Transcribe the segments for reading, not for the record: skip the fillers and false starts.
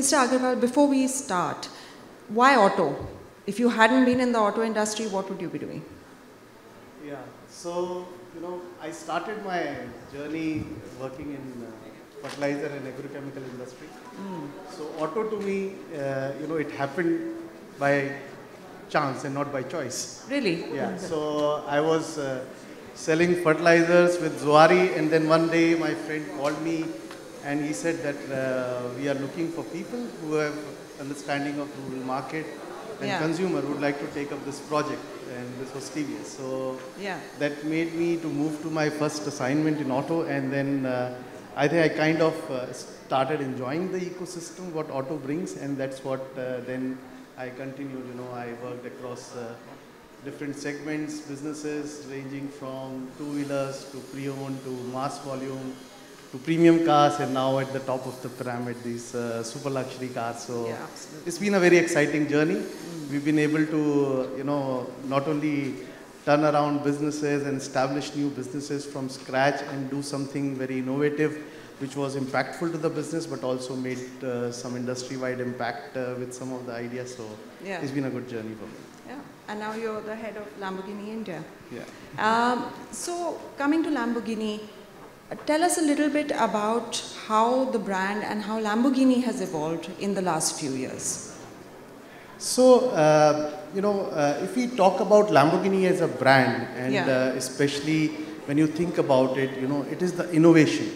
Mr. Agarwal, before we start, why auto? If you hadn't been in the auto industry, what would you be doing? Yeah, so, I started my journey working in fertilizer and agrochemical industry. So auto to me, it happened by chance and not by choice. Really? Yeah, so I was selling fertilizers with Zuari, and then one day my friend called me and he said that we are looking for people who have understanding of rural market and consumer who would like to take up this project, and this was TVS. So that made me to move to my first assignment in auto, and then I think I kind of started enjoying the ecosystem what auto brings, and that's what then I continued. I worked across different segments, businesses ranging from two-wheelers to pre-owned to mass volume to premium cars, and now at the top of the pyramid, these super luxury cars. So it's been a very exciting journey. We've been able to, not only turn around businesses and establish new businesses from scratch and do something very innovative, which was impactful to the business, but also made some industry-wide impact with some of the ideas. So it's been a good journey for me. Yeah, and now you're the head of Lamborghini India. Yeah. So coming to Lamborghini, tell us a little bit about how the brand and how Lamborghini has evolved in the last few years. So, if we talk about Lamborghini as a brand, and especially when you think about it, it is the innovation,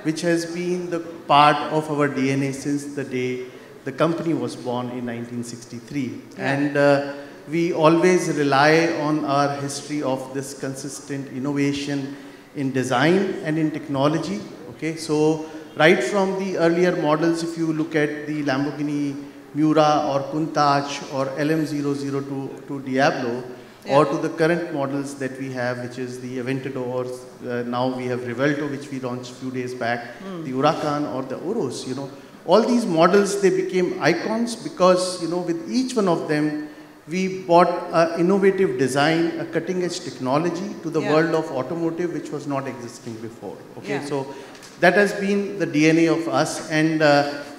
which has been the part of our DNA since the day the company was born in 1963. And we always rely on our history of this consistent innovation in design and in technology. Okay, so right from the earlier models, if you look at the Lamborghini Miura or Countach or LM002 to Diablo, or to the current models that we have, which is the Aventador, now we have Rivelto, which we launched a few days back, the Huracan or the Urus, all these models, they became icons because, with each one of them, we brought an innovative design, a cutting edge technology to the world of automotive, which was not existing before. Okay, so that has been the DNA of us, and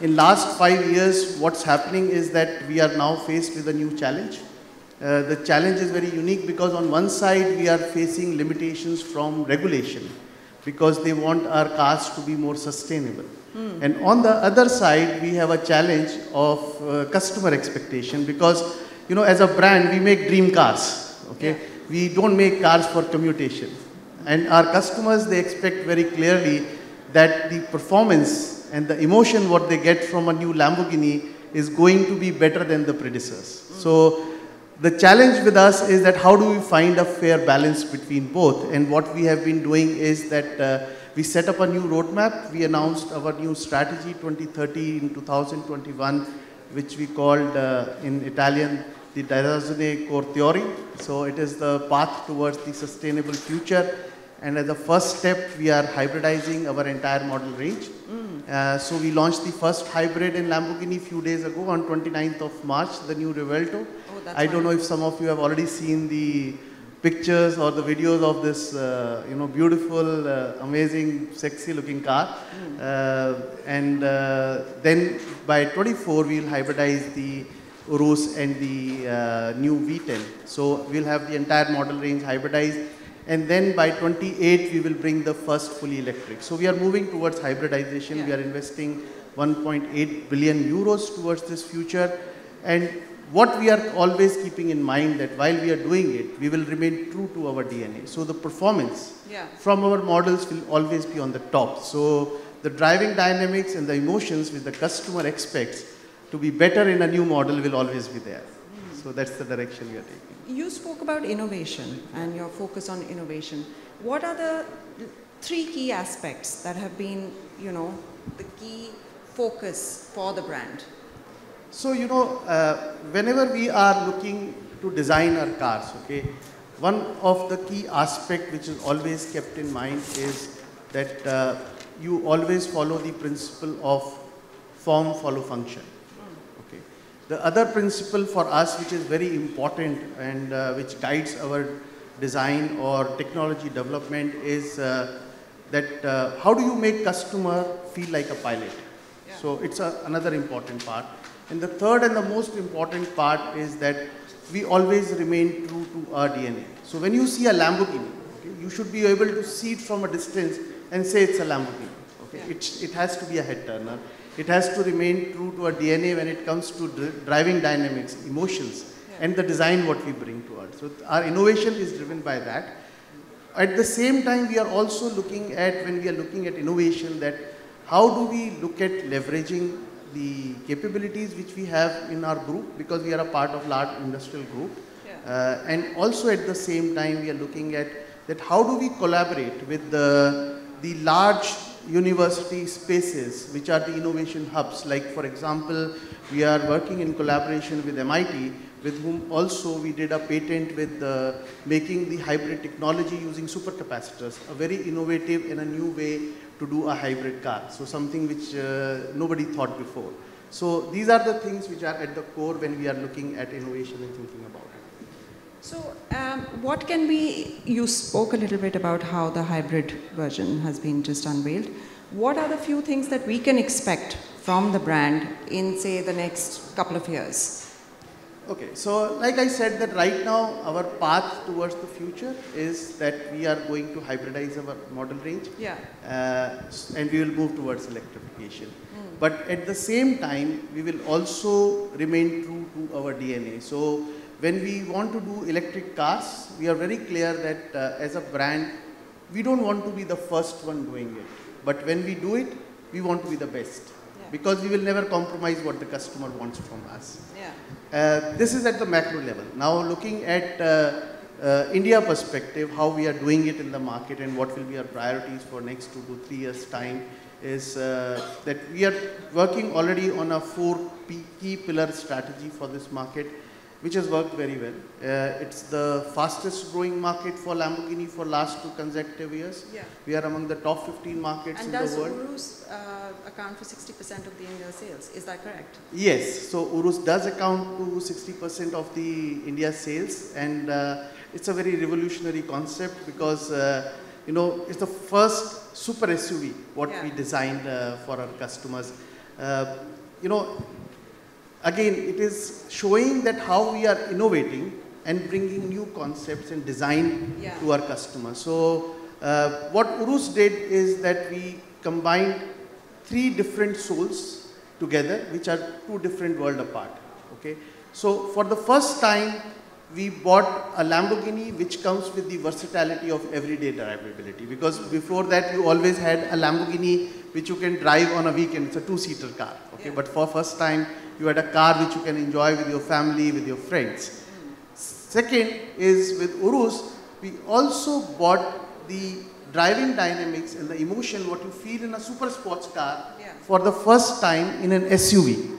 in last 5 years, what's happening is that we are now faced with a new challenge. The challenge is very unique because on one side, we are facing limitations from regulation because they want our cars to be more sustainable. And on the other side, we have a challenge of customer expectation because, as a brand, we make dream cars. Okay, we don't make cars for commutation, and our customers, they expect very clearly that the performance and the emotion what they get from a new Lamborghini is going to be better than the predecessors. So the challenge with us is that how do we find a fair balance between both? And what we have been doing is that we set up a new roadmap. We announced our new strategy 2030 in 2021, which we called in Italian the Direzione Core Theory. So it is the path towards the sustainable future. And as a first step, we are hybridizing our entire model range. So we launched the first hybrid in Lamborghini a few days ago on 29th of March, the new Rivelto. I don't know if some of you have already seen the pictures or the videos of this, beautiful, amazing, sexy looking car. And then by 24, we'll hybridize the Urus and the new V10. So we'll have the entire model range hybridized. And then by 28, we will bring the first fully electric. So we are moving towards hybridization. We are investing 1.8 billion euros towards this future. And what we are always keeping in mind that while we are doing it, we will remain true to our DNA. So the performance from our models will always be on the top. So the driving dynamics and the emotions which the customer expects to be better in a new model will always be there. So that's the direction we are taking. You spoke about innovation and your focus on innovation. What are the 3 key aspects that have been, the key focus for the brand? So, whenever we are looking to design our cars, okay, one of the key aspects which is always kept in mind is that you always follow the principle of form follow function. Okay. The other principle for us which is very important and which guides our design or technology development is that how do you make customer feel like a pilot? So it's another important part. And the third and the most important part is that we always remain true to our DNA. So when you see a Lamborghini, okay, you should be able to see it from a distance and say it's a Lamborghini. Okay? It has to be a head turner. It has to remain true to our DNA when it comes to driving dynamics, emotions, and the design what we bring to it. So our innovation is driven by that. At the same time, we are also looking at, when we are looking at innovation, that how do we look at leveraging the capabilities which we have in our group, because we are a part of large industrial group. And also at the same time, we are looking at that how do we collaborate with the large university spaces which are the innovation hubs. Like for example, we are working in collaboration with MIT, with whom also we did a patent with making the hybrid technology using supercapacitors, a very innovative and a new way to do a hybrid car. So something which nobody thought before. So these are the things which are at the core when we are looking at innovation and thinking about it. So what can be, you spoke a little bit about how the hybrid version has been just unveiled. What are the few things that we can expect from the brand in, say, the next couple of years? Okay, so like I said, that right now our path towards the future is that we are going to hybridize our model range, and we will move towards electrification. But at the same time, we will also remain true to our DNA. So when we want to do electric cars, we are very clear that as a brand, we don't want to be the first one doing it. But when we do it, we want to be the best. Because we will never compromise what the customer wants from us. This is at the macro level. Now looking at India perspective, how we are doing it in the market and what will be our priorities for next 2 to 3 years time is that we are working already on a 4 key pillar strategy for this market, which has worked very well. It's the fastest growing market for Lamborghini for last 2 consecutive years. We are among the top 15 markets in the world. And does Urus account for 60% of the India sales? Is that correct? Yes. So Urus does account to 60% of the India sales, and it's a very revolutionary concept because you know, it's the first super SUV what we designed for our customers. You know, again, it is showing that how we are innovating and bringing new concepts and design to our customers. So what Urus did is that we combined 3 different souls together, which are 2 different worlds apart. Okay. So for the first time, we bought a Lamborghini which comes with the versatility of everyday drivability, because before that you always had a Lamborghini which you can drive on a weekend. It's a 2-seater car. Okay. But for first time, you had a car which you can enjoy with your family, with your friends. Second is with Urus, we also bought the driving dynamics and the emotion what you feel in a super sports car for the first time in an SUV.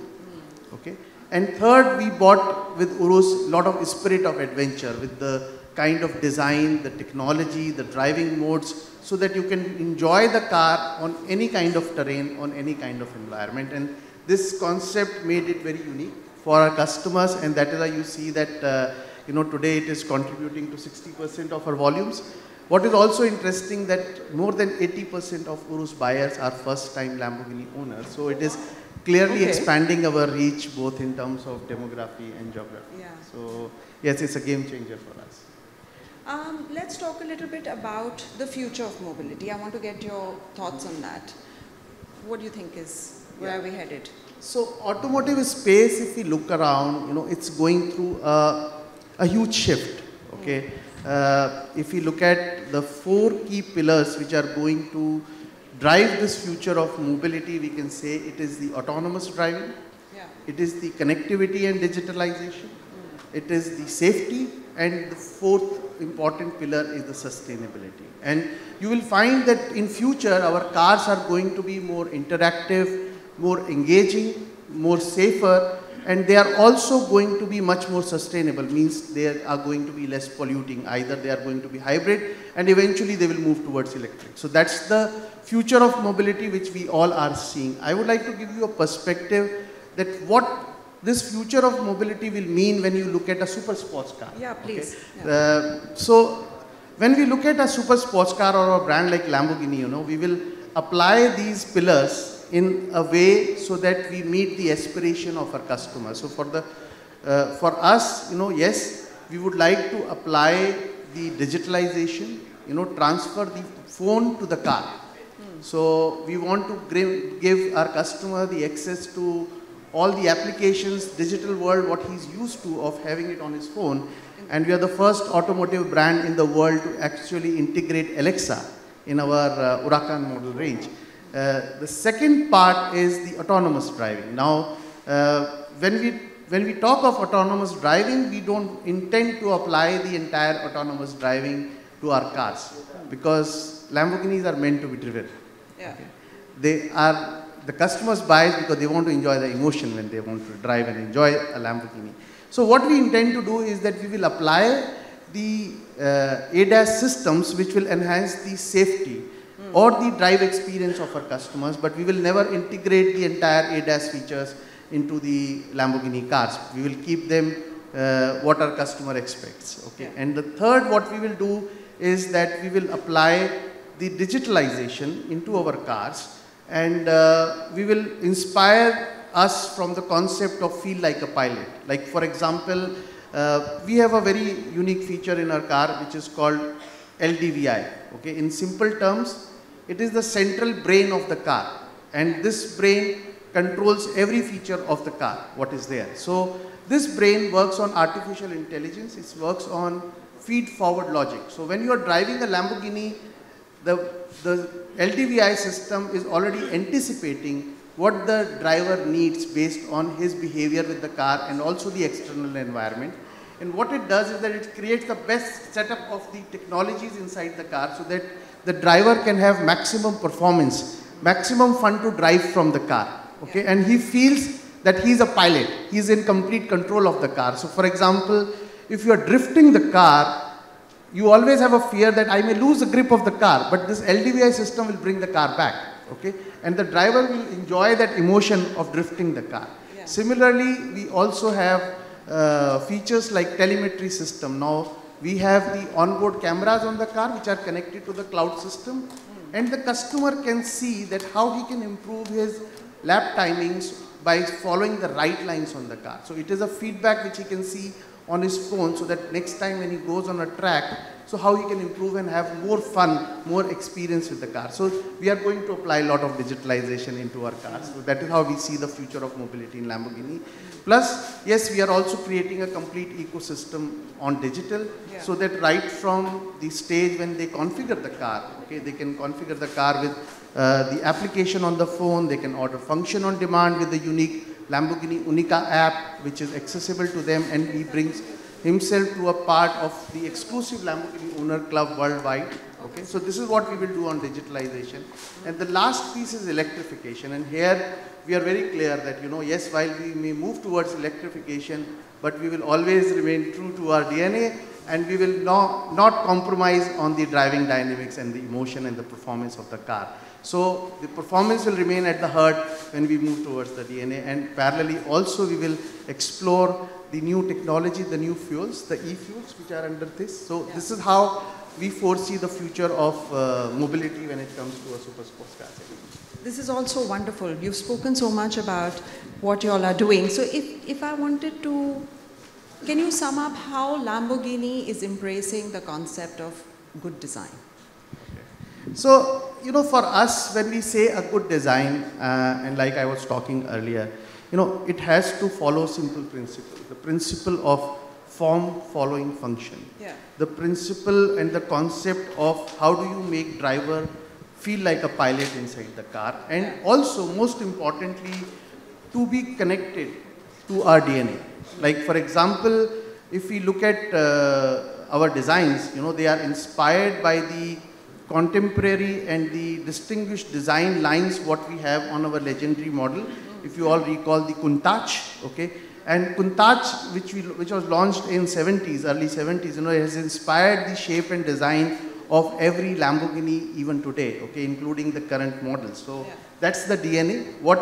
Okay. And third, we bought with Urus a lot of spirit of adventure with the kind of design, the technology, the driving modes, so that you can enjoy the car on any kind of terrain, on any kind of environment. And this concept made it very unique for our customers, and that is why you see that you know, today it is contributing to 60% of our volumes. What is also interesting that more than 80% of Urus buyers are first-time Lamborghini owners. So it is clearly expanding our reach both in terms of demography and geography. So yes, it's a game changer for us. Let's talk a little bit about the future of mobility. I want to get your thoughts on that. What do you think is, where are we headed? So automotive space, if we look around, you know, it's going through a huge shift. Okay. If we look at the 4 key pillars which are going to drive this future of mobility, we can say it is the autonomous driving, it is the connectivity and digitalization, it is the safety, and the 4th important pillar is the sustainability. And you will find that in future our cars are going to be more interactive, more engaging, more safer, and they are also going to be much more sustainable, means they are going to be less polluting. Either they are going to be hybrid and eventually they will move towards electric. So that's the future of mobility which we all are seeing. I would like to give you a perspective that what this future of mobility will mean when you look at a super sports car. Yeah, please. Okay? So when we look at a super sports car or a brand like Lamborghini, you know, we will apply these pillars in a way so that we meet the aspiration of our customers. So for us, yes, we would like to apply the digitalization, transfer the phone to the car. So we want to give our customer the access to all the applications, digital world, what he's used to of having it on his phone. And we are the first automotive brand in the world to actually integrate Alexa in our Huracan model range. The second part is the autonomous driving. Now, when we talk of autonomous driving, we don't intend to apply the entire autonomous driving to our cars, because Lamborghinis are meant to be driven. Yeah. Okay. The customers buy it because they want to enjoy the emotion when they want to drive and enjoy a Lamborghini. So what we intend to do is that we will apply the ADAS systems which will enhance the safety or the drive experience of our customers, but we will never integrate the entire ADAS features into the Lamborghini cars. We will keep them what our customer expects. Okay. Yeah. And the third, what we will do is that we will apply the digitalization into our cars, and we will inspire us from the concept of feel like a pilot. Like for example, we have a very unique feature in our car which is called LDVI. Okay. In simple terms, it is the central brain of the car, and this brain controls every feature of the car, what is there. So this brain works on artificial intelligence, it works on feed forward logic. So when you are driving a Lamborghini, the LDVI system is already anticipating what the driver needs based on his behavior with the car and also the external environment. And what it does is that it creates the best setup of the technologies inside the car so that the driver can have maximum performance, maximum fun to drive from the car. Okay, yeah. And he feels that he's a pilot, he's in complete control of the car. So for example, if you are drifting the car, you always have a fear that I may lose the grip of the car, but this LDVI system will bring the car back. Okay, and the driver will enjoy that emotion of drifting the car. Yeah. Similarly, we also have features like telemetry system. Now we have the onboard cameras on the car which are connected to the cloud system, and the customer can see that how he can improve his lap timings by following the right lines on the car. So it is a feedback which he can see on his phone, so that next time when he goes on a track, so how he can improve and have more fun, more experience with the car. So we are going to apply a lot of digitalization into our cars. So that is how we see the future of mobility in Lamborghini. Plus, yes, we are also creating a complete ecosystem on digital, yeah. So that right from the stage when they configure the car, okay, they can configure the car with the application on the phone, they can order function on demand with the unique Lamborghini Unica app which is accessible to them, and he brings himself to a part of the exclusive Lamborghini owner club worldwide. Okay, so this is what we will do on digitalization. And the last piece is electrification, and here we are very clear that, yes, while we may move towards electrification, but we will always remain true to our DNA, and we will not compromise on the driving dynamics and the emotion and the performance of the car. So the performance will remain at the heart when we move towards the DNA, and parallelly also we will explore the new technology, the new fuels, the e-fuels which are under this. So yeah. This is how we foresee the future of mobility when it comes to a super sports car segment. This is also wonderful. You've spoken so much about what you all are doing. So if I wanted to, can you sum up how Lamborghini is embracing the concept of good design? So, for us, when we say a good design, and like I was talking earlier, it has to follow simple principle. The principle of form following function. Yeah. The principle and the concept of how do you make driver feel like a pilot inside the car, and also most importantly to be connected to our DNA. Like for example, if we look at our designs, they are inspired by the contemporary and the distinguished design lines what we have on our legendary model. If you all recall the Countach, okay, and Countach which was launched in early 70s, it has inspired the shape and design of every Lamborghini even today, okay, including the current models. So that's the DNA. What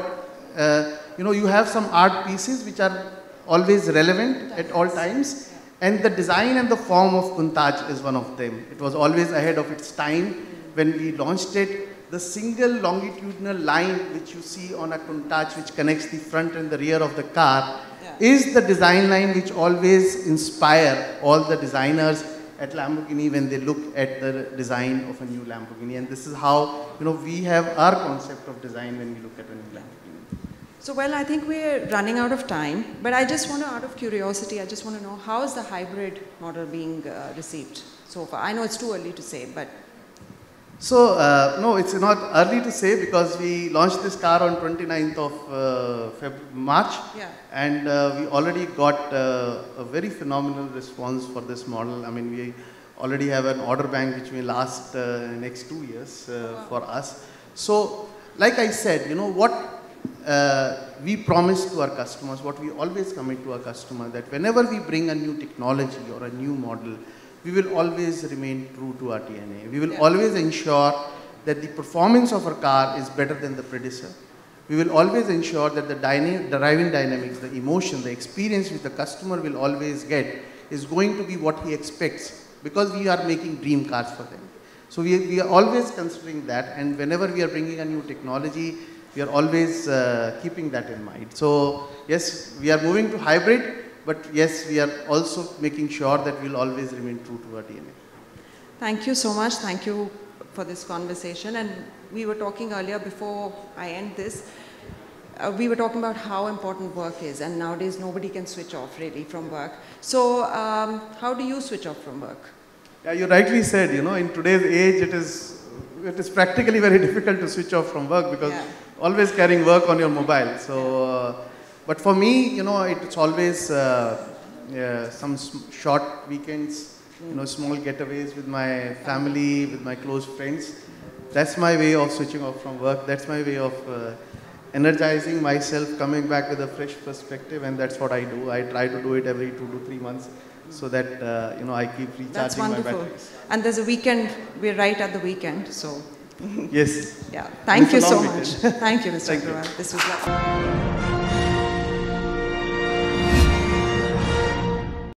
you have some art pieces which are always relevant at all times. And the design and the form of Countach is one of them. It was always ahead of its time when we launched it. the single longitudinal line which you see on a Countach which connects the front and the rear of the car is the design line which always inspire all the designers at Lamborghini when they look at the design of a new Lamborghini. And this is how, we have our concept of design when we look at a new Lamborghini. So, well, I think we're running out of time, but I just want to, out of curiosity, I just want to know, how is the hybrid model being received so far? I know it's too early to say, but... So, no, it's not early to say because we launched this car on 29th of March. Yeah. And we already got a very phenomenal response for this model. I mean, we already have an order bank which may last next 2 years for us. So, like I said, what we promise to our customers, what we always commit to our customer, that whenever we bring a new technology or a new model, we will always remain true to our DNA. We will always ensure that the performance of our car is better than the predecessor. We will always ensure that the driving dynamics, the emotion, the experience which the customer will always get is going to be what he expects, because we are making dream cars for them. So we are always considering that, and whenever we are bringing a new technology, we are always keeping that in mind. So yes, we are moving to hybrid. But yes, we are also making sure that we will always remain true to our DNA. Thank you so much. Thank you for this conversation. And we were talking earlier, before I end this, we were talking about how important work is. And nowadays, nobody can switch off really from work. So how do you switch off from work? Yeah, you rightly said, in today's age, it is practically very difficult to switch off from work because always carrying work on your mobile. So. But for me, it's always some short weekends, small getaways with my family, with my close friends. That's my way of switching off from work. That's my way of energizing myself, coming back with a fresh perspective, and that's what I do. I try to do it every 2 to 3 months so that, I keep recharging That's my wonderful. batteries. And there's a weekend, we're right at the weekend, so. Yes. Yeah, thank you so much. Thank you, Mr. Agarwal. This was lovely.